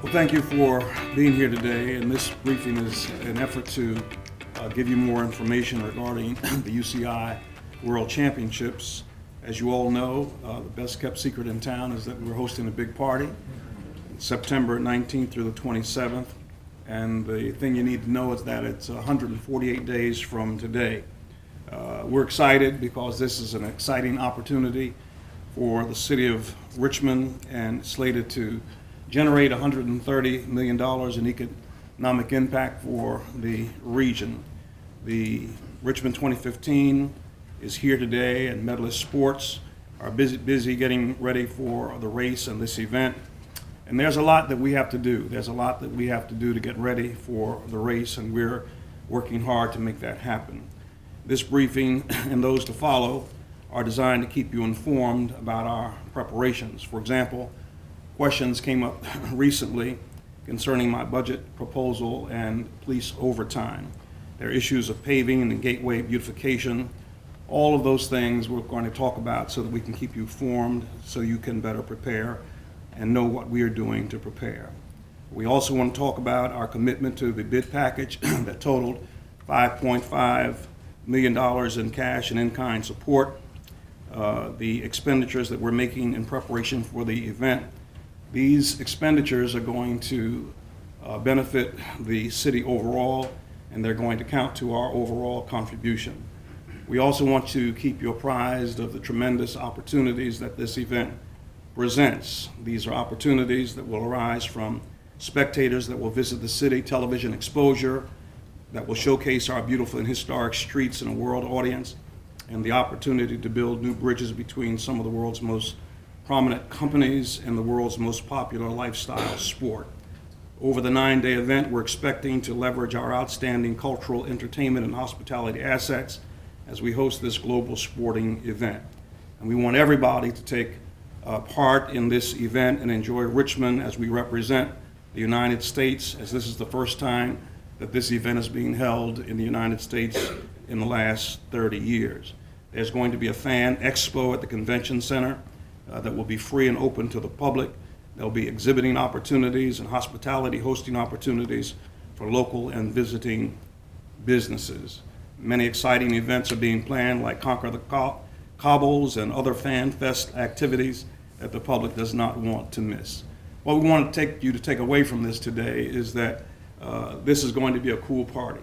Well, thank you for being here today, and this briefing is an effort to give you more information regarding the UCI World Championships. As you all know, the best kept secret in town is that we're hosting a big party September 19th through the 27th, and the thing you need to know is that it's 148 days from today. We're excited because this is an exciting opportunity for the city of Richmond and slated to generate $130 million in economic impact for the region. The Richmond 2015 is here today, and Medalist Sports are busy getting ready for the race and this event. And there's a lot that we have to do. There's a lot that we have to do to get ready for the race, and we're working hard to make that happen. This briefing and those to follow are designed to keep you informed about our preparations. For example, questions came up recently concerning my budget proposal and police overtime. There are issues of paving and gateway beautification. All of those things we're going to talk about so that we can keep you informed, so you can better prepare and know what we are doing to prepare. We also want to talk about our commitment to the bid package that totaled $5.5 million in cash and in-kind support, the expenditures that we're making in preparation for the event. These expenditures are going to benefit the city overall, and they're going to count to our overall contribution. We also want to keep you apprised of the tremendous opportunities that this event presents. These are opportunities that will arise from spectators that will visit the city, television exposure that will showcase our beautiful and historic streets in a world audience, and the opportunity to build new bridges between some of the world's most prominent companies and the world's most popular lifestyle sport. Over the 9-day event, we're expecting to leverage our outstanding cultural, entertainment, and hospitality assets as we host this global sporting event. And we want everybody to take part in this event and enjoy Richmond as we represent the United States, as this is the first time that this event is being held in the United States in the last 30 years. There's going to be a fan expo at the convention center that will be free and open to the public. There'll be exhibiting opportunities and hospitality hosting opportunities for local and visiting businesses. Many exciting events are being planned, like Conquer the Cobbles and other fan fest activities that the public does not want to miss. What we want to take away from this today is that this is going to be a cool party.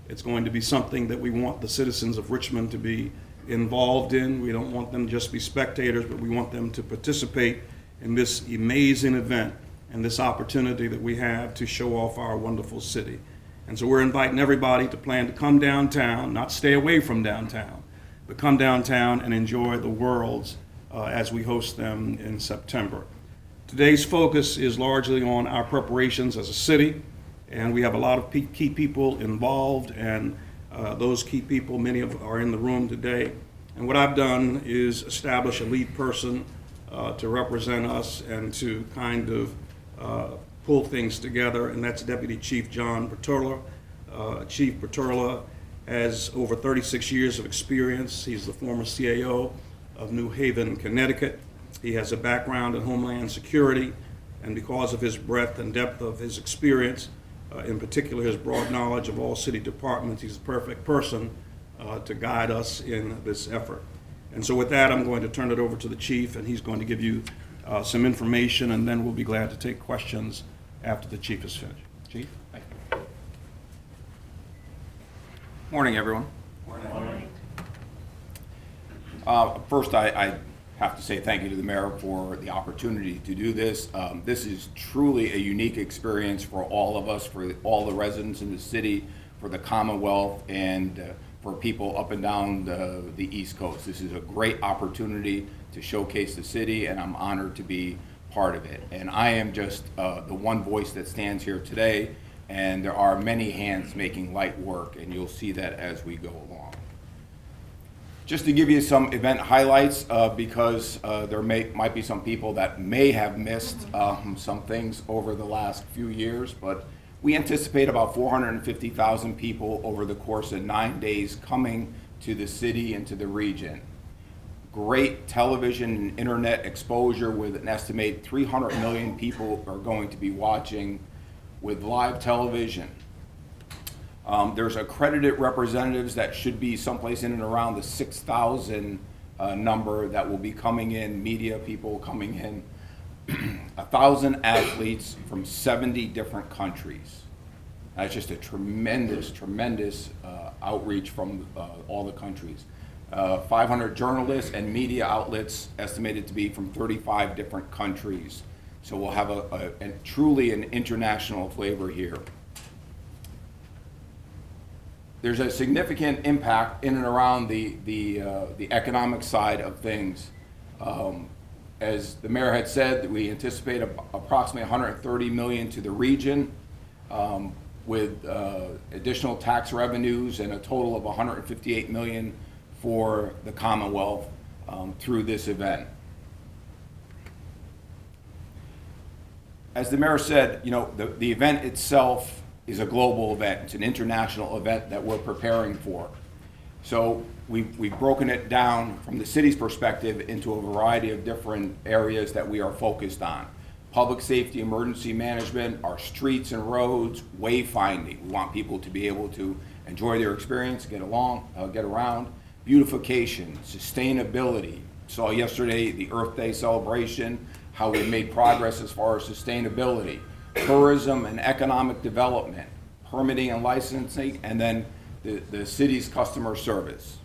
It's going to be something that we want the citizens of Richmond to be involved in. We don't want them to just be spectators, but we want them to participate in this amazing event and this opportunity that we have to show off our wonderful city. And so we're inviting everybody to plan to come downtown, not stay away from downtown, but come downtown and enjoy the Worlds as we host them in September. Today's focus is largely on our preparations as a city, and we have a lot of key people involved, and those key people, many of are in the room today. And what I've done is establish a lead person to represent us and to kind of pull things together, and that's Deputy Chief John Peturla. Chief Peturla has over 36 years of experience. He's the former CAO of New Haven, Connecticut. He has a background in Homeland Security, and because of his breadth and depth of his experience, in particular his broad knowledge of all city departments, he's the perfect person to guide us in this effort. And so with that, I'm going to turn it over to the chief, and he's going to give you some information, and then we'll be glad to take questions after the chief is finished. Chief? Thank you. Morning, everyone. Morning. First, I have to say thank you to the mayor for the opportunity to do this. This is truly a unique experience for all of us, for all the residents in the city, for the Commonwealth, and for people up and down the East Coast. This is a great opportunity to showcase the city, and I'm honored to be part of it. And I am just the one voice that stands here today, and there are many hands making light work, and you'll see that as we go along. Just to give you some event highlights, because there might be some people that may have missed some things over the last few years, but we anticipate about 450,000 people over the course of 9 days coming to the city and to the region. great television and internet exposure with an estimated 300 million people are going to be watching with live television. There's accredited representatives that should be someplace in and around the 6,000 number that will be coming in, media people coming in, 1,000 athletes from 70 different countries. That's just a tremendous, tremendous outreach from all the countries. 500 journalists and media outlets estimated to be from 35 different countries. So we'll have a truly an international flavor here. There's a significant impact in and around the economic side of things. As the mayor had said, we anticipate approximately 130 million to the region, with additional tax revenues and a total of 158 million for the Commonwealth through this event. As the mayor said, you know, the event itself is a global event. It's an international event that we're preparing for. So we've broken it down from the city's perspective into a variety of different areas that we are focused on. Public safety, emergency management, our streets and roads, wayfinding. We want people to be able to enjoy their experience, get around. Beautification, sustainability. Saw yesterday the Earth Day celebration, how we made progress as far as sustainability. Tourism and economic development, permitting and licensing, and then the city's customer service.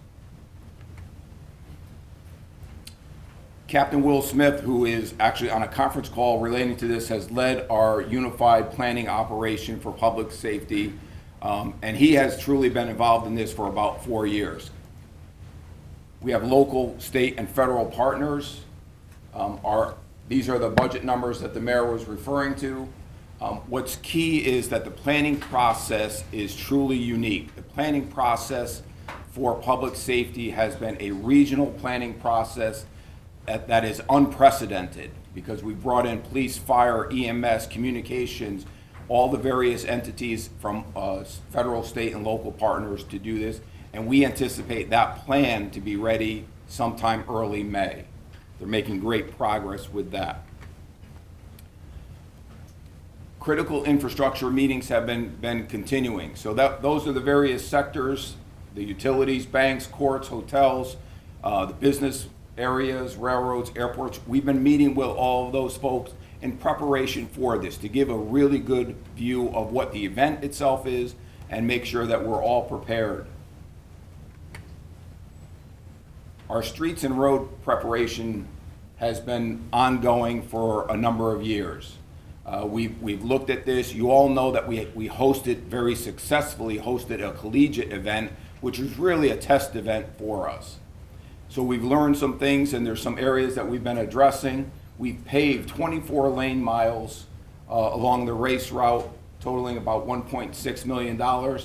Captain Will Smith, who is actually on a conference call relating to this, has led our unified planning operation for public safety, and he has truly been involved in this for about 4 years. We have local, state, and federal partners. These are the budget numbers that the mayor was referring to. What's key is that the planning process is truly unique. The planning process for public safety has been a regional planning process that is unprecedented, because we brought in police, fire, EMS, communications, all the various entities from federal, state, and local partners to do this, and we anticipate that plan to be ready sometime early May. They're making great progress with that. Critical infrastructure meetings have been continuing. So those are the various sectors, the utilities, banks, courts, hotels, the business areas, railroads, airports. We've been meeting with all of those folks in preparation for this to give a really good view of what the event itself is and make sure that we're all prepared. Our streets and road preparation has been ongoing for a number of years. We've looked at this. You all know that we very successfully hosted a collegiate event, which was really a test event for us. So we've learned some things, and there's some areas that we've been addressing. We've paved 24 lane miles along the race route, totaling about $1.6 million,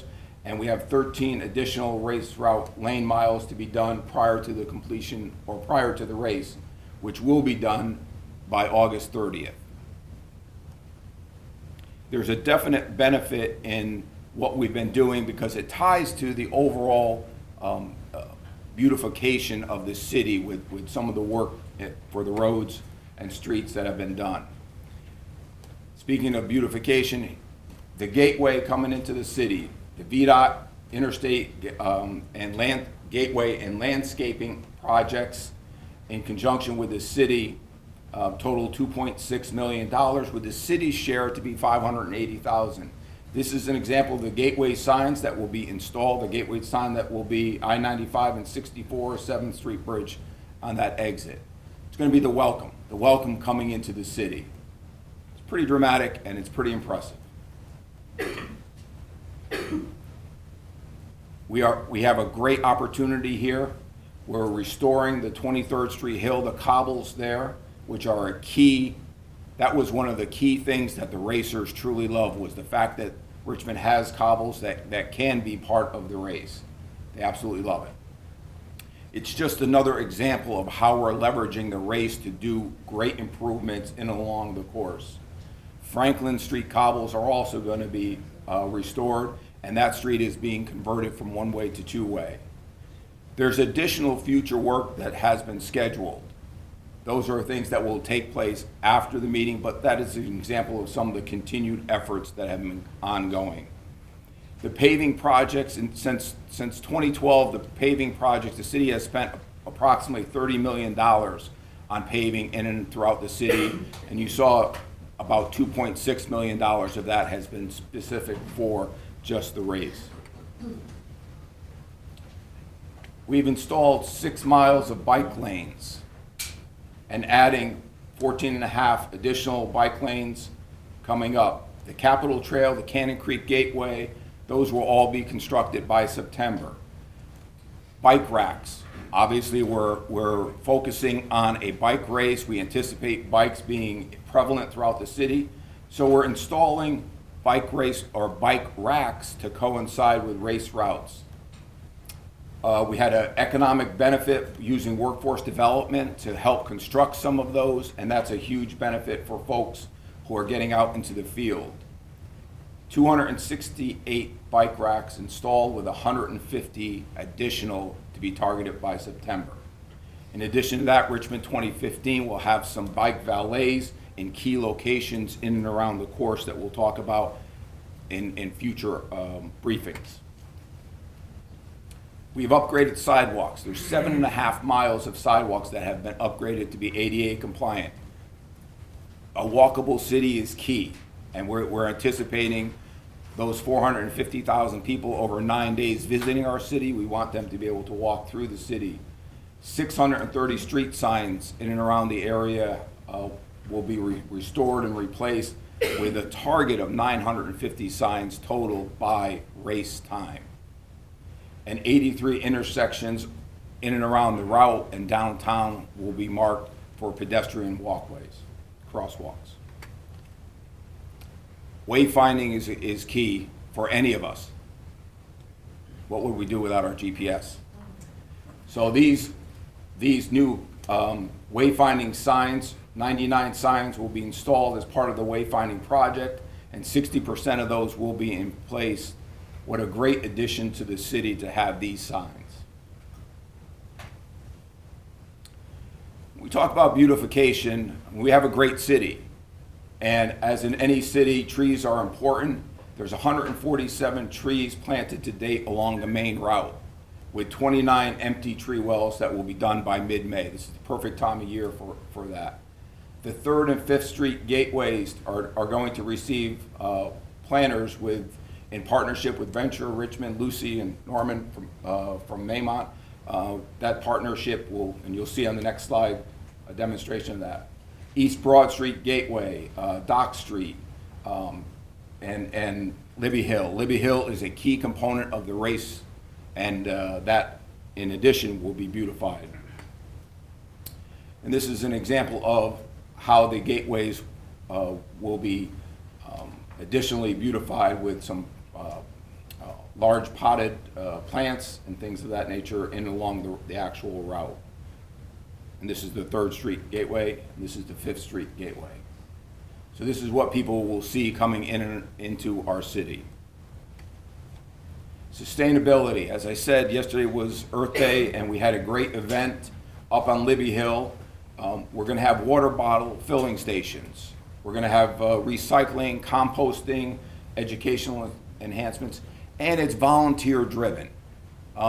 and we have 13 additional race route lane miles to be done prior to the completion or prior to the race, which will be done by August 30th. There's a definite benefit in what we've been doing because it ties to the overall beautification of the city with some of the work for the roads and streets that have been done. Speaking of beautification, the gateway coming into the city, the VDOT interstate and gateway and landscaping projects in conjunction with the city total $2.6 million, with the city's share to be $580,000. This is an example of the gateway signs that will be installed, the gateway sign that will be I-95 and 64 7th Street Bridge on that exit. It's going to be the welcome coming into the city. It's pretty dramatic and it's pretty impressive. We have a great opportunity here. We're restoring the 23rd Street Hill, the cobbles there, which are a key. That was one of the key things that the racers truly love, was the fact that Richmond has cobbles that can be part of the race. They absolutely love it. It's just another example of how we're leveraging the race to do great improvements in and along the course. Franklin Street cobbles are also going to be restored, and that street is being converted from one-way to two-way. There's additional future work that has been scheduled. Those are things that will take place after the meeting, but that is an example of some of the continued efforts that have been ongoing. The paving projects, since 2012, the paving projects, the city has spent approximately $30 million on paving in and throughout the city, and you saw about $2.6 million of that has been specific for just the race. We've installed 6 miles of bike lanes and adding 14.5 additional bike lanes coming up. The Capitol Trail, the Cannon Creek Gateway, those will all be constructed by September. Bike racks. Obviously, we're focusing on a bike race. We anticipate bikes being prevalent throughout the city. So we're installing bike racks to coincide with race routes. We had an economic benefit using workforce development to help construct some of those, and that's a huge benefit for folks who are getting out into the field. 268 bike racks installed with 150 additional to be targeted by September. In addition to that, Richmond 2015 will have some bike valets in key locations in and around the course that we'll talk about in future briefings. We've upgraded sidewalks. There's 7.5 miles of sidewalks that have been upgraded to be ADA compliant. A walkable city is key, and we're anticipating those 450,000 people over 9 days visiting our city. We want them to be able to walk through the city. 630 street signs in and around the area will be restored and replaced with a target of 950 signs total by race time. And 83 intersections in and around the route and downtown will be marked for pedestrian walkways, crosswalks. Wayfinding is key for any of us. What would we do without our GPS? So these new wayfinding signs, 99 signs will be installed as part of the wayfinding project, and 60% of those will be in place. What a great addition to the city to have these signs. We talk about beautification. We have a great city. And as in any city, trees are important. There's 147 trees planted to date along the main route, with 29 empty tree wells that will be done by mid-May. This is the perfect time of year for that. The 3rd and 5th Street gateways are going to receive planters in partnership with Venture, Richmond, Lucy, and Norman from Maymont. That partnership will, and you'll see on the next slide, a demonstration of that. East Broad Street Gateway, Dock Street, and Libby Hill. Libby Hill is a key component of the race, and that, in addition, will be beautified. And this is an example of how the gateways will be additionally beautified with some large potted plants and things of that nature in along the actual route. And this is the 3rd Street Gateway, and this is the 5th Street Gateway. So this is what people will see coming in and into our city. Sustainability. As I said, yesterday was Earth Day, and we had a great event up on Libby Hill. We're going to have water bottle filling stations. We're going to have recycling, composting, educational enhancements, and it's volunteer driven.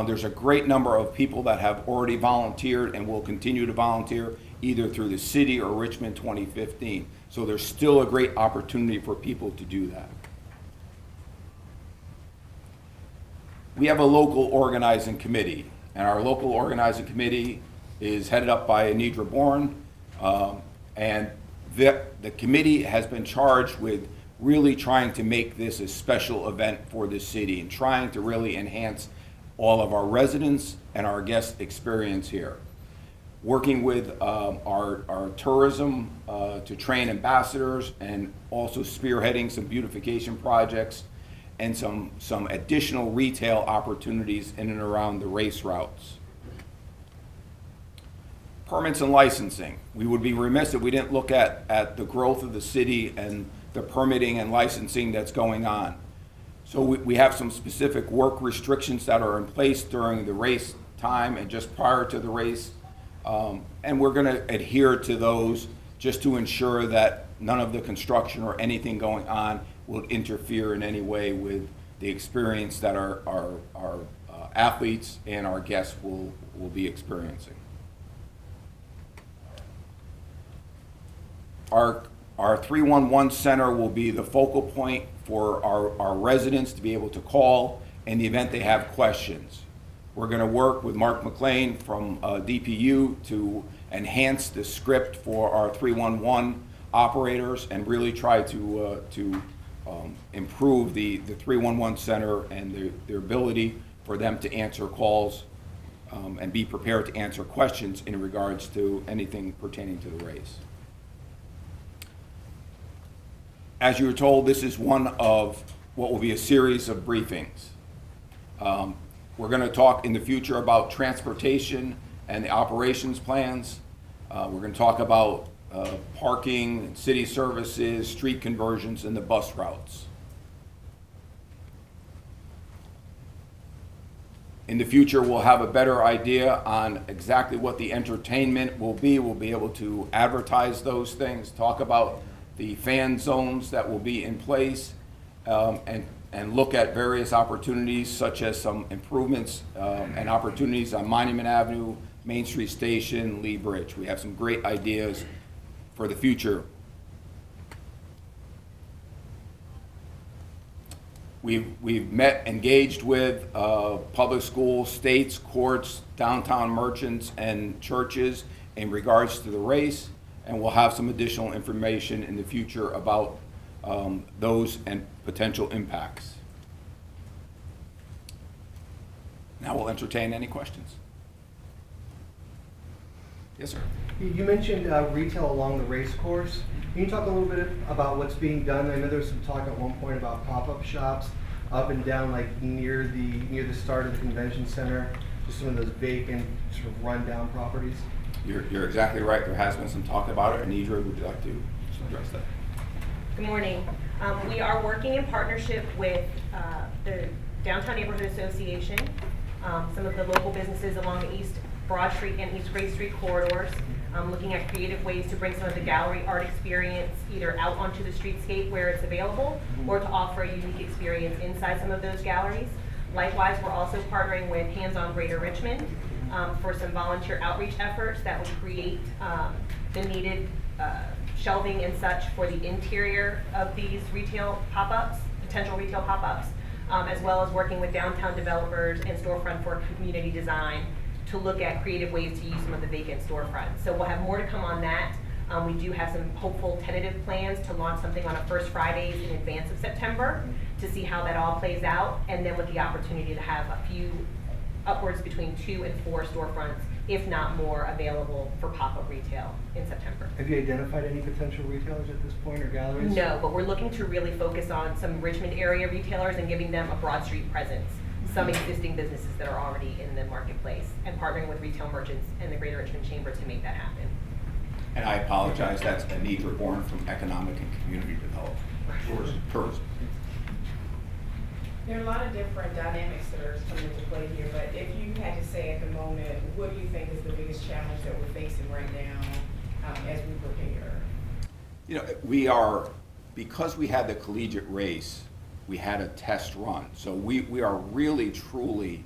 There's a great number of people that have already volunteered and will continue to volunteer either through the city or Richmond 2015. So there's still a great opportunity for people to do that. We have a local organizing committee, and our local organizing committee is headed up by Anidra Bourne, and the committee has been charged with really trying to make this a special event for the city and trying to really enhance all of our residents and our guest experience here. Working with our tourism to train ambassadors, and also spearheading some beautification projects and some additional retail opportunities in and around the race routes. Permits and licensing. We would be remiss if we didn't look at the growth of the city and the permitting and licensing that's going on. So we have some specific work restrictions that are in place during the race time and just prior to the race. And we're going to adhere to those just to ensure that none of the construction or anything going on will interfere in any way with the experience that our athletes and our guests will be experiencing. Our 311 center will be the focal point for our residents to be able to call in the event they have questions. We're going to work with Mark McLean from DPU to enhance the script for our 311 operators and really try to improve the 311 center and their ability for them to answer calls and be prepared to answer questions in regards to anything pertaining to the race. As you were told, this is one of what will be a series of briefings. We're going to talk in the future about transportation and the operations plans. We're going to talk about parking, city services, street conversions, and the bus routes. In the future, we'll have a better idea on exactly what the entertainment will be. We'll be able to advertise those things, talk about the fan zones that will be in place, and look at various opportunities such as some improvements and opportunities on Monument Avenue, Main Street Station, Lee Bridge. We have some great ideas for the future. We've engaged with public schools, states, courts, downtown merchants, and churches in regards to the race, and we'll have some additional information in the future about those and potential impacts. Now we'll entertain any questions. Yes, sir. You mentioned retail along the race course. Can you talk a little bit about what's being done? I know there was some talk at one point about pop-up shops up and down, like near the start of the convention center, just some of those vacant, sort of run-down properties. You're exactly right. There has been some talk about it. Anidra, would you like to address that? Good morning. We are working in partnership with the Downtown Neighborhood Association, some of the local businesses along the East Broad Street and East Gray Street corridors, looking at creative ways to bring some of the gallery art experience either out onto the streetscape where it's available or to offer a unique experience inside some of those galleries. Likewise, we're also partnering with Hands On Greater Richmond for some volunteer outreach efforts that will create the needed shelving and such for the interior of these retail pop-ups, potential retail pop-ups, as well as working with downtown developers and storefront for community design to look at creative ways to use some of the vacant storefronts. So we'll have more to come on that. We do have some hopeful tentative plans to launch something on a First Fridays in advance of September to see how that all plays out, and then with the opportunity to have a few upwards between 2 and 4 storefronts, if not more, available for pop-up retail in September. Have you identified any potential retailers at this point or galleries? No, but we're looking to really focus on some Richmond area retailers and giving them a Broad Street presence. Some existing businesses that are already in the marketplace and partnering with retail merchants and the Greater Richmond Chamber to make that happen. And I apologize, that's Anidra Bourne from Economic and Community Development. Tourism. There are a lot of different dynamics that are coming into play here, but if you had to say at the moment, what do you think is the biggest challenge that we're facing right now as we prepare? You know, because we had the collegiate race, we had a test run. So we are really, truly,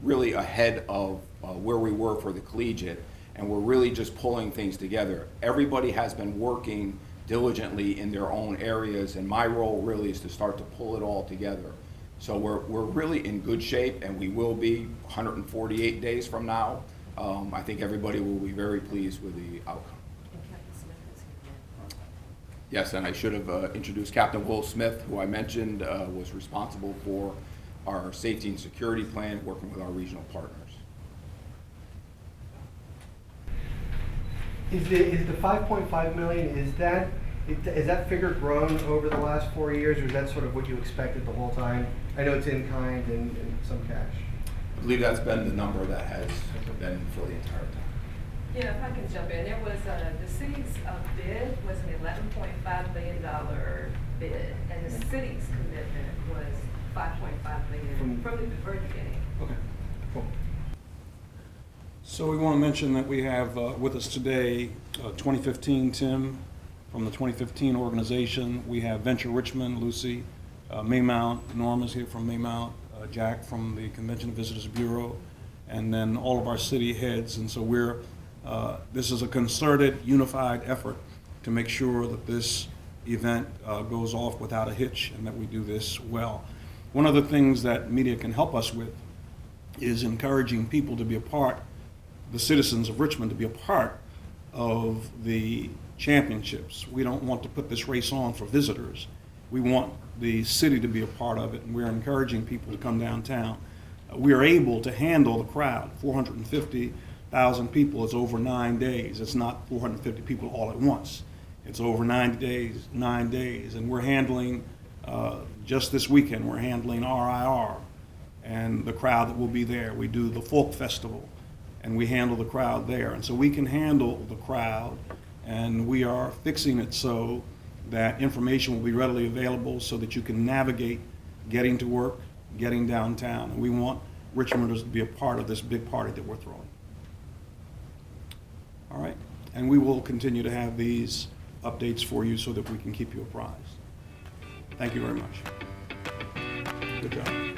really ahead of where we were for the collegiate, and we're really just pulling things together. Everybody has been working diligently in their own areas, and my role really is to start to pull it all together. So we're really in good shape, and we will be 148 days from now. I think everybody will be very pleased with the outcome. Yes, and I should have introduced Captain Will Smith, who I mentioned was responsible for our safety and security plan, working with our regional partners. Is the 5.5 million, is that figure grown over the last 4 years, or is that sort of what you expected the whole time? I know it's in kind and some cash. I believe that's been the number that has been for the entire time. Yeah, if I can jump in, there was, the city's bid was an $11.5 million bid, and the city's commitment was $5.5 million from the very beginning. Okay, cool. So we want to mention that we have with us today 2015 Tim from the 2015 organization. We have Venture Richmond, Lucy, Maymount, Norm is here from Maymount, Jack from the Convention and Visitors Bureau, and then all of our city heads. And so this is a concerted, unified effort to make sure that this event goes off without a hitch and that we do this well. One of the things that media can help us with is encouraging people to be a part, the citizens of Richmond to be a part of the championships. We don't want to put this race on for visitors. We want the city to be a part of it, and we're encouraging people to come downtown. We are able to handle the crowd. 450,000 people is over 9 days. It's not 450 people all at once. It's over 9 days, and we're handling, just this weekend, we're handling RIR and the crowd that will be there. We do the folk festival, and we handle the crowd there. And so we can handle the crowd, and we are fixing it so that information will be readily available so that you can navigate getting to work, getting downtown. And we want Richmonders to be a part of this big party that we're throwing. All right, and we will continue to have these updates for you so that we can keep you apprised. Thank you very much. Good job.